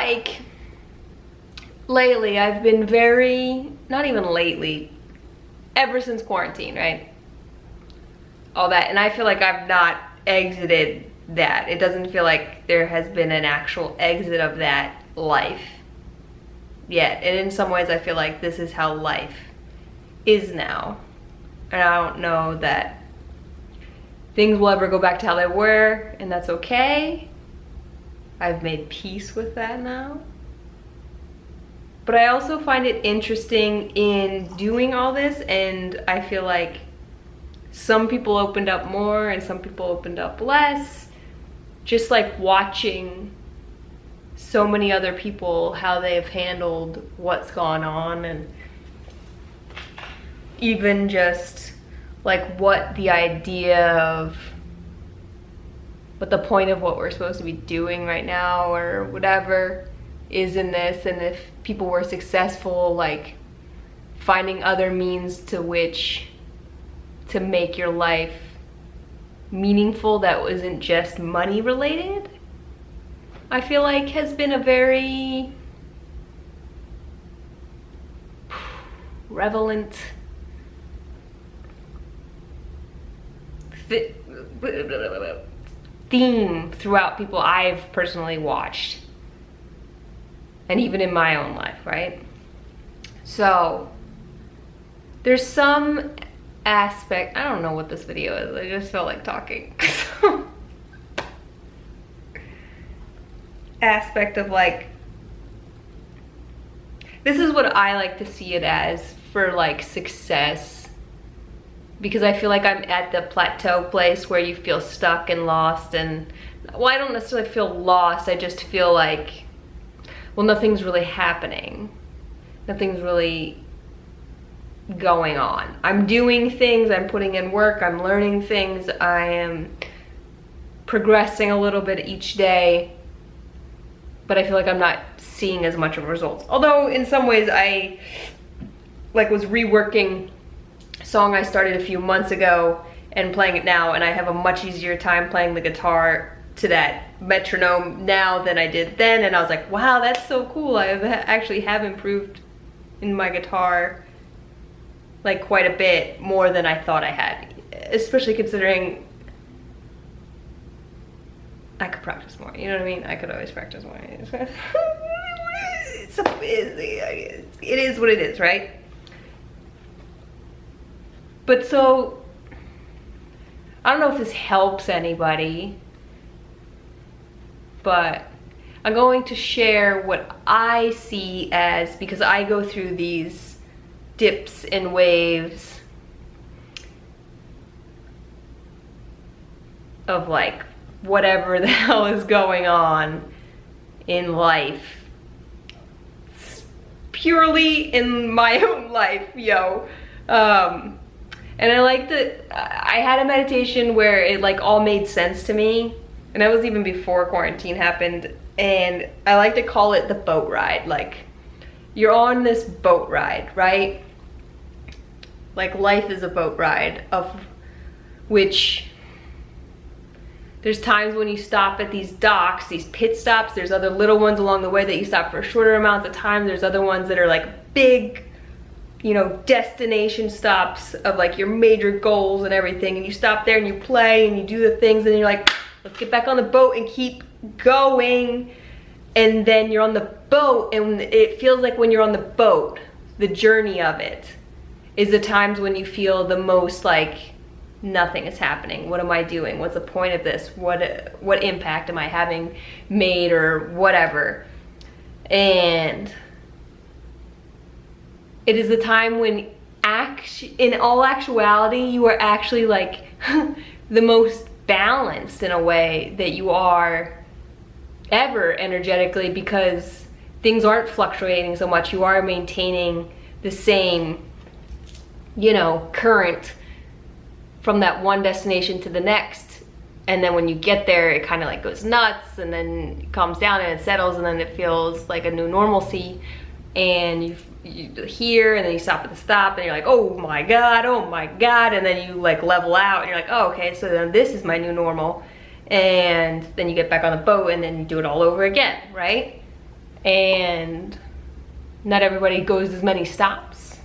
like lately I've been very, not even lately, ever since quarantine, right? All that, and I feel like I've not exited that. It doesn't feel like there has been an actual exit of that life yet. And in some ways I feel like this is how life is now. And I don't know that things will ever go back to how they were, and that's okay. I've made peace with that now. But I also find it interesting in doing all this, and I feel like some people opened up more and some people opened up less. Just like watching so many other people, how they've handled what's gone on, and even just like what the idea of, what the point of what we're supposed to be doing right now or whatever is in this, and if people were successful, like finding other means to which to make your life meaningful that wasn't just money related, I feel like has been a very prevalent theme throughout people I've personally watched, and even in my own life, right? So there's some aspect, I don't know what this video is, I just felt like talking. Aspect of like, this is what I like to see it as for like success, because I feel like I'm at the plateau place where you feel stuck and lost, and well, I don't necessarily feel lost, I just feel like, well, nothing's really happening, nothing's really going on. I'm doing things, I'm putting in work, I'm learning things, I am progressing a little bit each day, but I feel like I'm not seeing as much of results. Although in some ways I like was reworking a song I started a few months ago and playing it now, and I have a much easier time playing the guitar to that metronome now than I did then, and I was like, wow, that's so cool. I actually have improved in my guitar like quite a bit more than I thought I had, especially considering I could practice more, you know what I mean? I could always practice more. It is what it is, right? But so, I don't know if this helps anybody, but I'm going to share what I see as, because I go through these dips and waves of like whatever the hell is going on in life, purely in my own life, yo. And I like I had a meditation where it like all made sense to me, and that was even before quarantine happened, and I like to call it the boat ride. Like, you're on this boat ride, right? Like, life is a boat ride, of which there's times when you stop at these docks, these pit stops. There's other little ones along the way that you stop for shorter amounts of time. There's other ones that are like big, you know, destination stops of like your major goals and everything. And you stop there and you play and you do the things, and then you're like, let's get back on the boat and keep going. And then you're on the boat, and it feels like when you're on the boat, the journey of it is the times when you feel the most like nothing is happening. What am I doing? What's the point of this? What impact am I having made, or whatever? And it is the time when in all actuality, you are actually like the most balanced in a way that you are ever energetically, because things aren't fluctuating so much. You are maintaining the same, you know, current from that one destination to the next. And then when you get there, it kind of like goes nuts, and then it calms down and it settles, and then it feels like a new normalcy. And you here, and then you stop at the stop, and you're like, oh my god, and then you like level out, and you're like, oh, okay, so then this is my new normal. And then you get back on the boat, and then you do it all over again, right? and not everybody goes as many stops,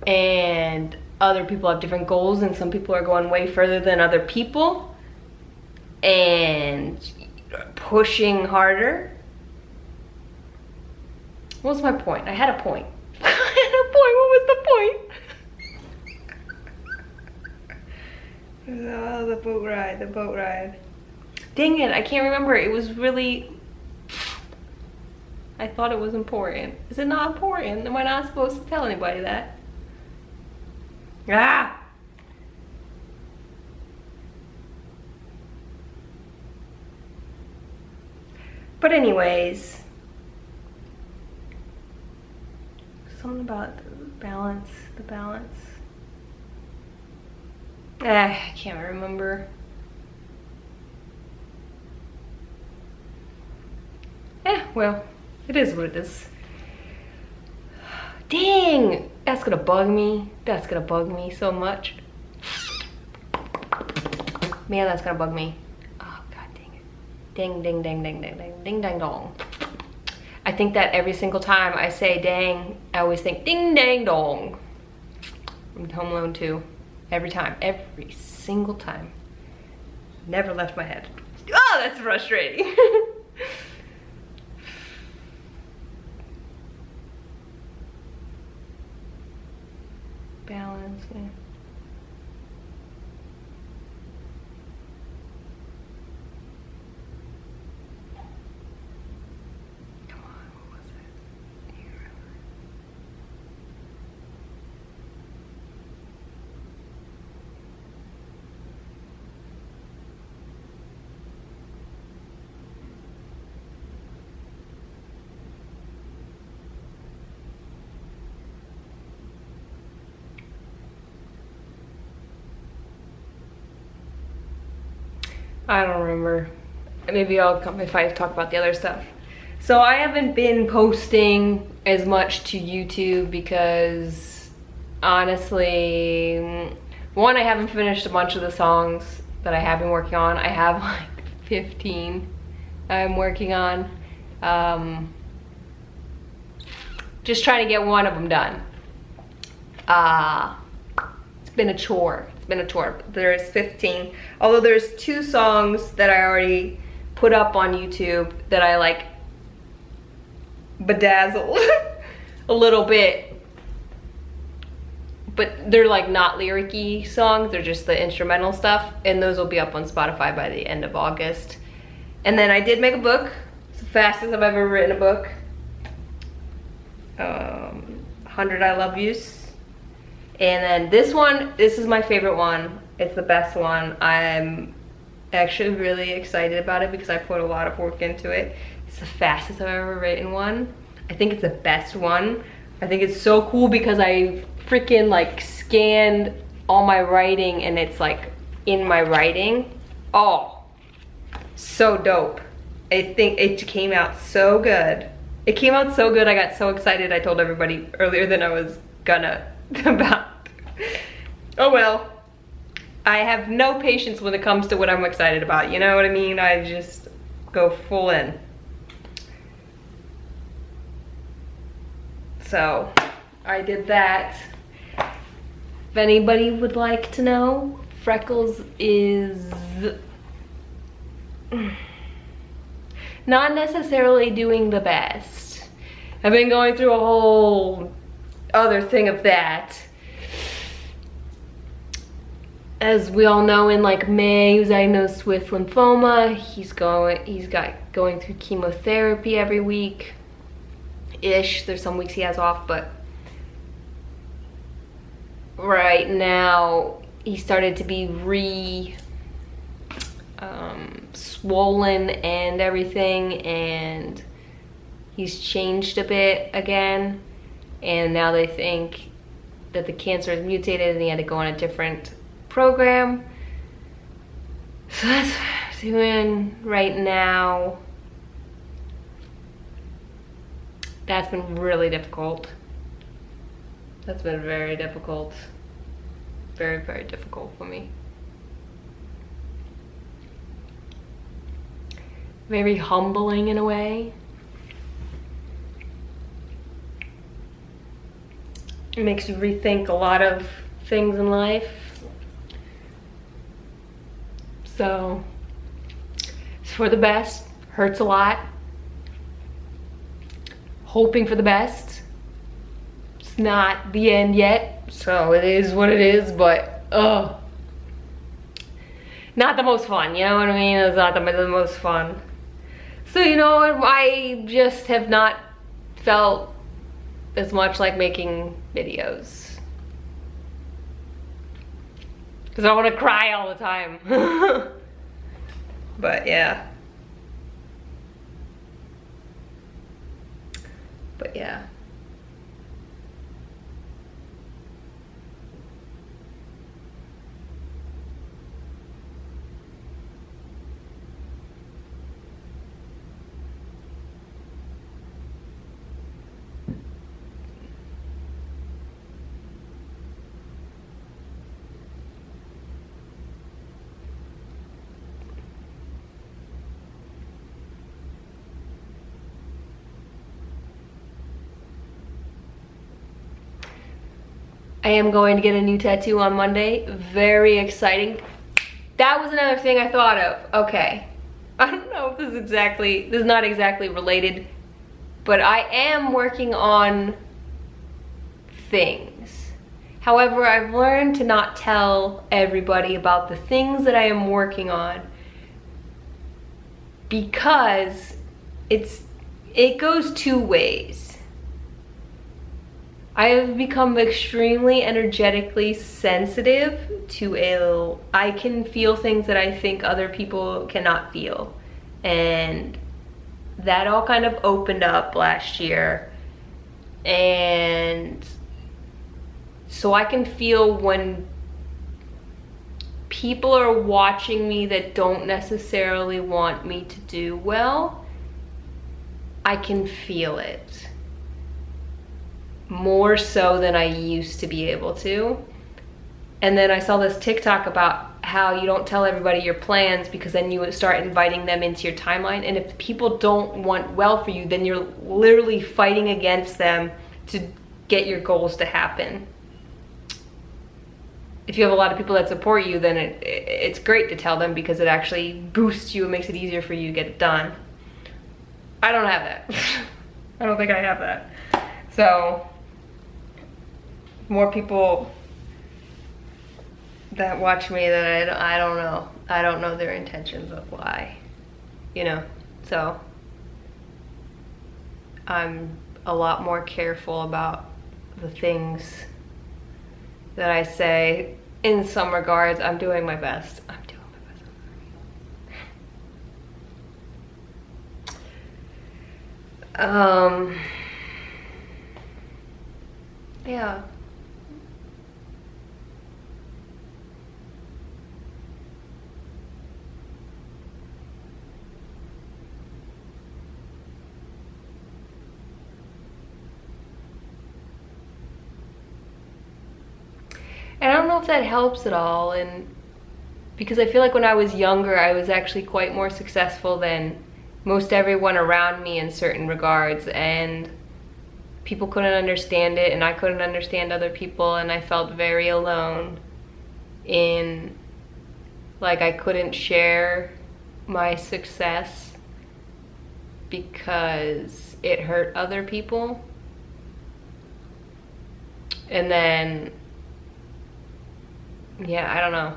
and other people have different goals, and some people are going way further than other people and pushing harder. What was my point? I had a point. I had a point. What was the point? Oh, the boat ride, the boat ride. Dang it, I can't remember. It was really, I thought it was important. Is it not important? Am I not supposed to tell anybody that? Ah! But anyways, something about the balance, I can't remember. Well, it is what it is. Dang, that's gonna bug me. That's gonna bug me so much. Man, that's gonna bug me. Oh, god dang it. Ding, ding, ding, ding, ding, ding, ding, dang, dong. I think that every single time I say dang, I always think ding, dang, dong. From Home Alone 2. Every time, every single time. Never left my head. Oh, that's frustrating. Balance, man. Come on, what was it? Do you remember? I don't remember. Maybe I'll come if I talk about the other stuff. So I haven't been posting as much to YouTube because honestly, one, I haven't finished a bunch of the songs that I have been working on. I have like 15 I'm working on. Just trying to get one of them done. It's been a chore. There's 15, although there's 2 songs that I already put up on YouTube that I like bedazzled a little bit, but they're like not lyric-y songs, they're just the instrumental stuff, and those will be up on Spotify by the end of August. And then I did make a book. It's the fastest I've ever written a book. 100 I Love Yous. And then this one, this is my favorite one. It's the best one. I'm actually really excited about it because I put a lot of work into it. It's the fastest I've ever written one. I think it's the best one. I think it's so cool because I freaking like scanned all my writing and it's like in my writing. Oh, so dope. I think it came out so good. It came out so good, I got so excited. I told everybody earlier than I was gonna about. Oh well. I have no patience when it comes to what I'm excited about, you know what I mean? I just go full in. So, I did that. If anybody would like to know, Freckles is not necessarily doing the best. I've been going through a whole other thing of that. As we all know, in like May, he was diagnosed with lymphoma. He's going through chemotherapy every week ish. There's some weeks he has off, but right now he started to be swollen and everything, and he's changed a bit again, and now they think that the cancer is mutated and he had to go on a different program. So that's what I'm doing right now. That's been really difficult. That's been very difficult. Very, very difficult for me. Very humbling in a way. It makes you rethink a lot of things in life. So it's for the best, hurts a lot. Hoping for the best. It's not the end yet, so it is what it is, but not the most fun, you know what I mean? It's not the most fun. So, you know, I just have not felt as much like making videos. Because I want to cry all the time. But yeah. But yeah. I am going to get a new tattoo on Monday. Very exciting. That was another thing I thought of. Okay. I don't know if this is not exactly related, but I am working on things. However, I've learned to not tell everybody about the things that I am working on because it goes two ways. I have become extremely energetically sensitive to I can feel things that I think other people cannot feel. And that all kind of opened up last year. And so I can feel when people are watching me that don't necessarily want me to do well, I can feel it. More so than I used to be able to. And then I saw this TikTok about how you don't tell everybody your plans because then you start inviting them into your timeline, and if people don't want well for you, then you're literally fighting against them to get your goals to happen. If you have a lot of people that support you, then it's great to tell them because it actually boosts you and makes it easier for you to get it done. I don't have that. I don't think I have that. So more people that watch me that I don't know. I don't know their intentions of why, you know. So I'm a lot more careful about the things that I say. In some regards, I'm doing my best. I'm doing my best. Yeah. And I don't know if that helps at all, and because I feel like when I was younger, I was actually quite more successful than most everyone around me in certain regards, and people couldn't understand it, and I couldn't understand other people, and I felt very alone in, like, I couldn't share my success because it hurt other people. And then, yeah, I don't know.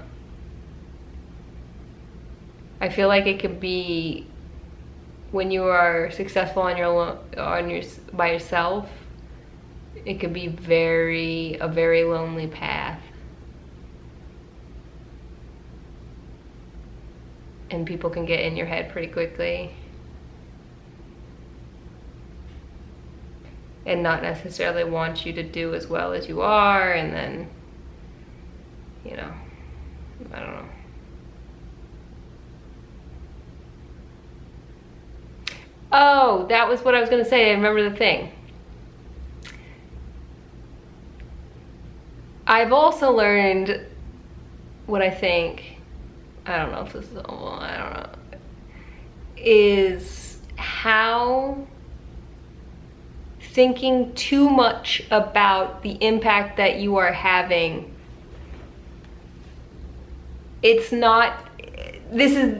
I feel like it could be when you are successful by yourself, it could be a very lonely path. And people can get in your head pretty quickly. And not necessarily want you to do as well as you are, and then, you know, I don't know. Oh, that was what I was gonna say. I remember the thing. I've also learned what I think, I don't know if this is, I don't know, is how thinking too much about the impact that you are having. It's not, this is,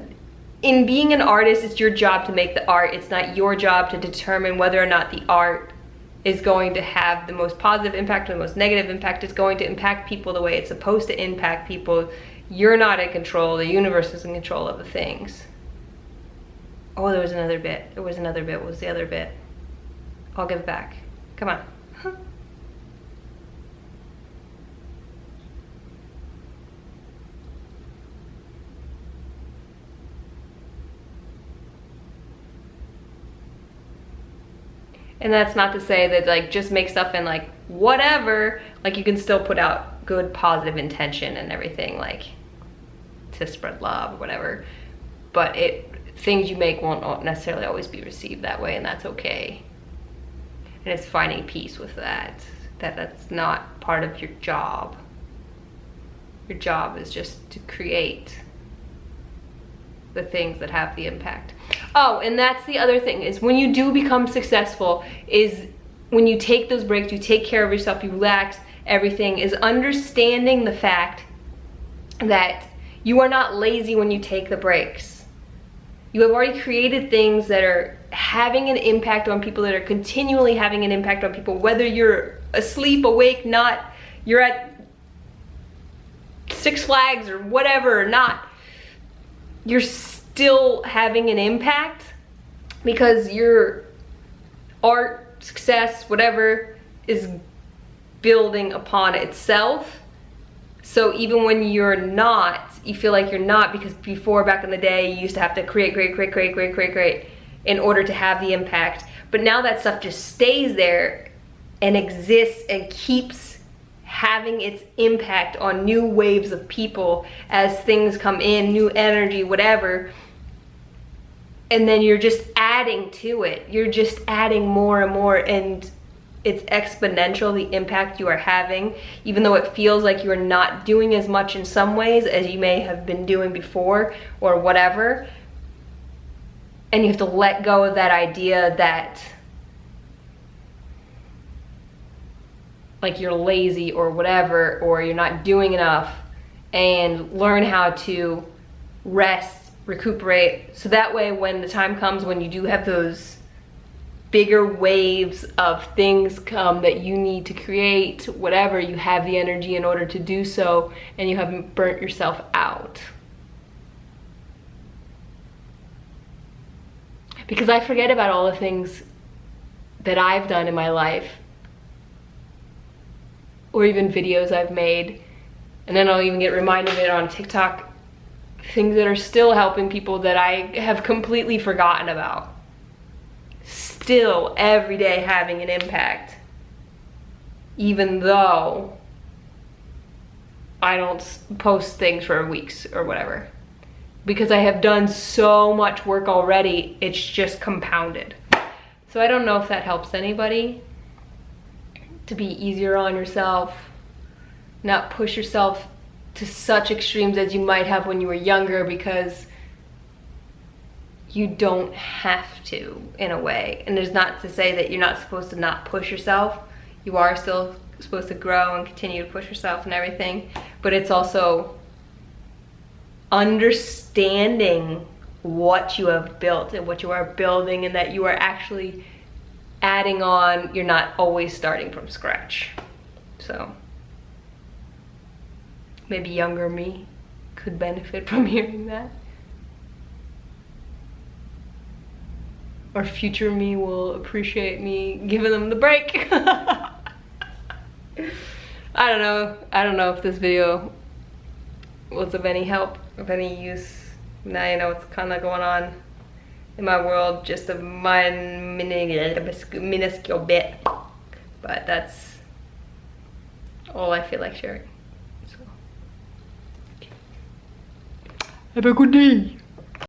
in being an artist, it's your job to make the art. It's not your job to determine whether or not the art is going to have the most positive impact or the most negative impact. It's going to impact people the way it's supposed to impact people. You're not in control. The universe is in control of the things. Oh, there was another bit. There was another bit. What was the other bit? I'll give it back. Come on. And that's not to say that like just make stuff and like whatever, like you can still put out good positive intention and everything, like to spread love or whatever, but things you make won't necessarily always be received that way, and that's okay. And it's finding peace with that's not part of your job. Your job is just to create the things that have the impact. Oh, and that's the other thing, is when you do become successful, is when you take those breaks, you take care of yourself, you relax, everything, is understanding the fact that you are not lazy when you take the breaks. You have already created things that are having an impact on people, that are continually having an impact on people, whether you're asleep, awake, not, you're at Six Flags or whatever or not, you're still having an impact, because your art, success, whatever, is building upon itself. So even when you're not, you feel like you're not, because before, back in the day, you used to have to create in order to have the impact. But now that stuff just stays there and exists and keeps having its impact on new waves of people as things come in, new energy, whatever. And then you're just adding to it. You're just adding more and more, and it's exponential, the impact you are having, even though it feels like you're not doing as much in some ways as you may have been doing before or whatever. And you have to let go of that idea that like you're lazy or whatever, or you're not doing enough, and learn how to rest, recuperate, so that way when the time comes when you do have those bigger waves of things come that you need to create, whatever, you have the energy in order to do so, and you haven't burnt yourself out. Because I forget about all the things that I've done in my life, or even videos I've made, and then I'll even get reminded of it on TikTok, things that are still helping people that I have completely forgotten about. Still every day having an impact, even though I don't post things for weeks or whatever, because I have done so much work already, it's just compounded. So I don't know if that helps anybody, to be easier on yourself, not push yourself to such extremes as you might have when you were younger, because you don't have to, in a way. And there's not to say that you're not supposed to not push yourself. You are still supposed to grow and continue to push yourself and everything, but it's also understanding what you have built and what you are building, and that you are actually adding on. You're not always starting from scratch. So maybe younger me could benefit from hearing that, or future me will appreciate me giving them the break. I don't know if this video was of any help, of any use. Now you know what's kind of going on in my world, just a minuscule bit, but that's all I feel like sharing. So, have a good day.